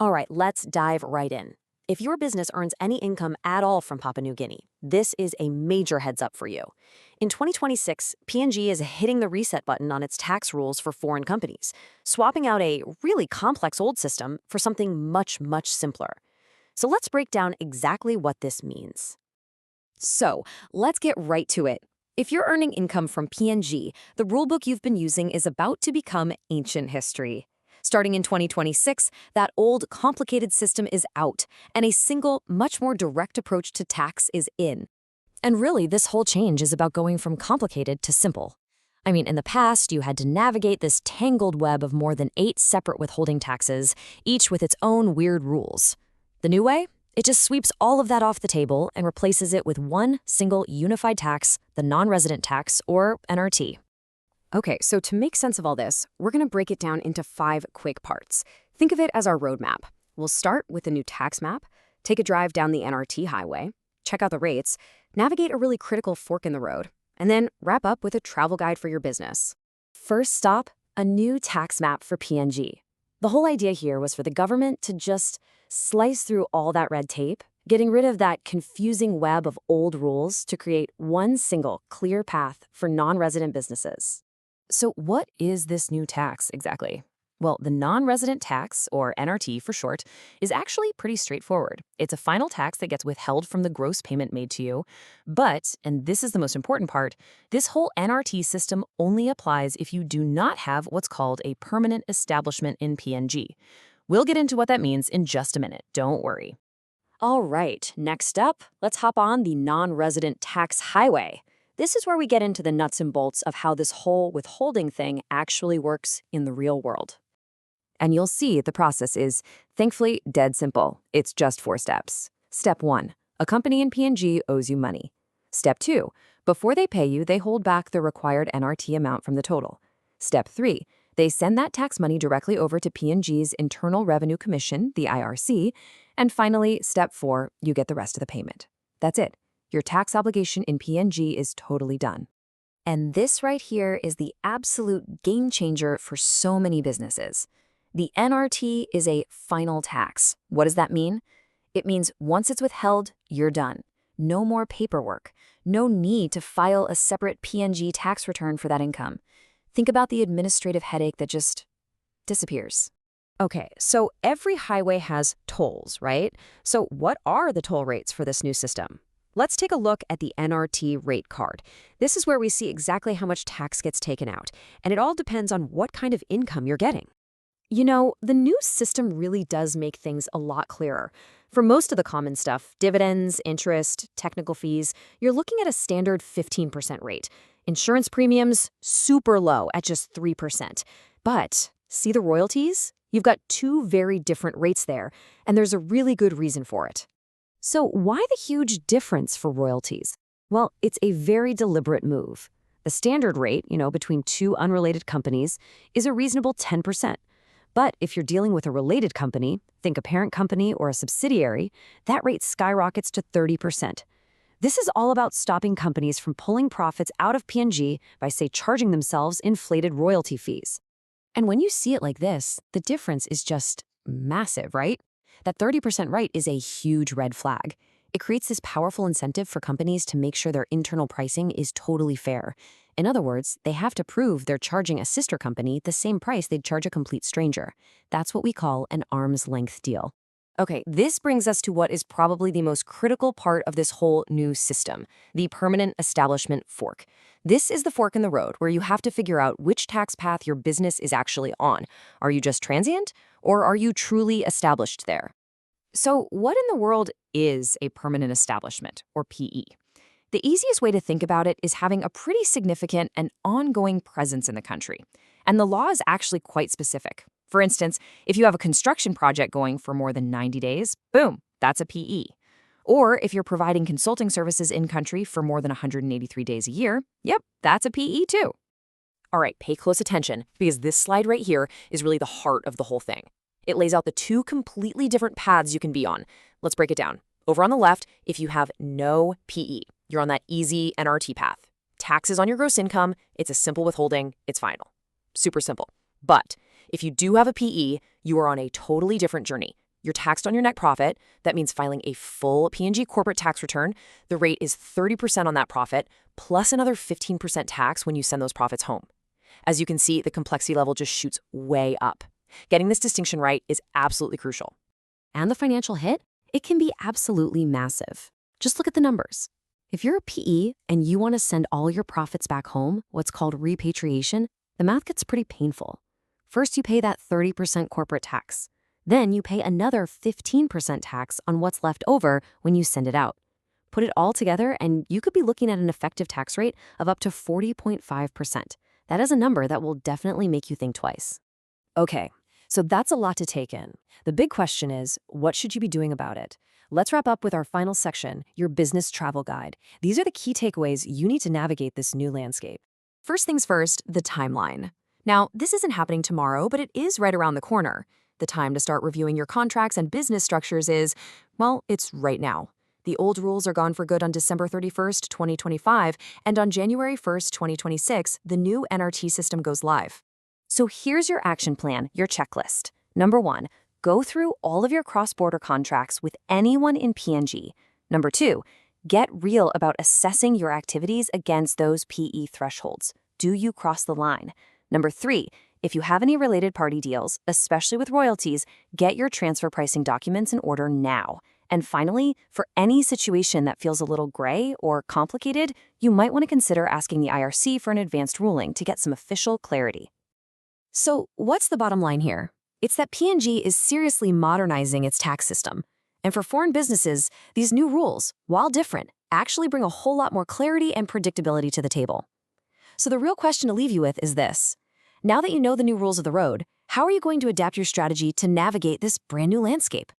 All right, let's dive right in. If your business earns any income at all from Papua New Guinea, this is a major heads up for you. In 2026, PNG is hitting the reset button on its tax rules for foreign companies, swapping out a really complex old system for something much, much simpler. So let's break down exactly what this means. So, let's get right to it. If you're earning income from PNG, the rulebook you've been using is about to become ancient history. Starting in 2026, that old, complicated system is out, and a single, much more direct approach to tax is in. And really, this whole change is about going from complicated to simple. I mean, in the past, you had to navigate this tangled web of more than 8 separate withholding taxes, each with its own weird rules. The new way? It just sweeps all of that off the table and replaces it with one single unified tax, the non-resident tax, or NRT. Okay, so to make sense of all this, we're going to break it down into 5 quick parts. Think of it as our roadmap. We'll start with the new tax map, take a drive down the NRT highway, check out the rates, navigate a really critical fork in the road, and then wrap up with a travel guide for your business. First stop, a new tax map for PNG. The whole idea here was for the government to just slice through all that red tape, getting rid of that confusing web of old rules to create one single, clear path for non-resident businesses. So what is this new tax exactly? Well, the non-resident tax, or NRT for short, is actually pretty straightforward. It's a final tax that gets withheld from the gross payment made to you. But, and this is the most important part, this whole NRT system only applies if you do not have what's called a permanent establishment in PNG. We'll get into what that means in just a minute, don't worry. All right, next up, let's hop on the non-resident tax highway. This is where we get into the nuts and bolts of how this whole withholding thing actually works in the real world. And you'll see the process is, thankfully, dead simple. It's just 4 steps. Step 1, a company in PNG owes you money. Step 2, before they pay you, they hold back the required NRT amount from the total. Step 3, they send that tax money directly over to PNG's Internal Revenue Commission, the IRC. And finally, step 4, you get the rest of the payment. That's it. Your tax obligation in PNG is totally done. And this right here is the absolute game changer for so many businesses. The NRT is a final tax. What does that mean? It means once it's withheld, you're done. No more paperwork. No need to file a separate PNG tax return for that income. Think about the administrative headache that just disappears. Okay, so every highway has tolls, right? So what are the toll rates for this new system? Let's take a look at the NRT rate card. This is where we see exactly how much tax gets taken out, and it all depends on what kind of income you're getting. You know, the new system really does make things a lot clearer. For most of the common stuff, dividends, interest, technical fees, you're looking at a standard 15% rate. Insurance premiums, super low at just 3%. But see the royalties? You've got 2 very different rates there, and there's a really good reason for it. So why the huge difference for royalties? Well, it's a very deliberate move. The standard rate, between 2 unrelated companies, is a reasonable 10%. But if you're dealing with a related company, think a parent company or a subsidiary, that rate skyrockets to 30%. This is all about stopping companies from pulling profits out of PNG by, say, charging themselves inflated royalty fees. And when you see it like this, the difference is just massive, right? That 30% rate is a huge red flag. It creates this powerful incentive for companies to make sure their internal pricing is totally fair. In other words, they have to prove they're charging a sister company the same price they'd charge a complete stranger. That's what we call an arm's length deal. Okay, this brings us to what is probably the most critical part of this whole new system, the permanent establishment fork. This is the fork in the road where you have to figure out which tax path your business is actually on. Are you just transient, or are you truly established there? So what in the world is a permanent establishment, or PE? The easiest way to think about it is having a pretty significant and ongoing presence in the country. And the law is actually quite specific. For instance, if you have a construction project going for more than 90 days, boom, that's a PE. Or if you're providing consulting services in-country for more than 183 days a year, yep, that's a PE too. All right, pay close attention, because this slide right here is really the heart of the whole thing. It lays out the 2 completely different paths you can be on. Let's break it down. Over on the left, if you have no PE, you're on that easy NRT path. Taxes on your gross income, it's a simple withholding, it's final. Super simple. But if you do have a PE, you are on a totally different journey. You're taxed on your net profit. That means filing a full PNG corporate tax return. The rate is 30% on that profit, plus another 15% tax when you send those profits home. As you can see, the complexity level just shoots way up. Getting this distinction right is absolutely crucial. And the financial hit? It can be absolutely massive. Just look at the numbers. If you're a PE and you want to send all your profits back home, what's called repatriation, the math gets pretty painful. First, you pay that 30% corporate tax. Then you pay another 15% tax on what's left over when you send it out. Put it all together and you could be looking at an effective tax rate of up to 40.5%. That is a number that will definitely make you think twice. Okay, so that's a lot to take in. The big question is, what should you be doing about it? Let's wrap up with our final section, your business travel guide. These are the key takeaways you need to navigate this new landscape. First things first, the timeline. Now, this isn't happening tomorrow, but it is right around the corner. The time to start reviewing your contracts and business structures is, well, it's right now. The old rules are gone for good on December 31st, 2025, and on January 1st, 2026, the new NRT system goes live. So here's your action plan, your checklist. Number 1, go through all of your cross-border contracts with anyone in PNG. Number 2, get real about assessing your activities against those PE thresholds. Do you cross the line? Number 3, if you have any related party deals, especially with royalties, get your transfer pricing documents in order now. And finally, for any situation that feels a little gray or complicated, you might want to consider asking the IRC for an advanced ruling to get some official clarity. So what's the bottom line here? It's that PNG is seriously modernizing its tax system. And for foreign businesses, these new rules, while different, actually bring a whole lot more clarity and predictability to the table. So the real question to leave you with is this. Now that you know the new rules of the road, how are you going to adapt your strategy to navigate this brand new landscape?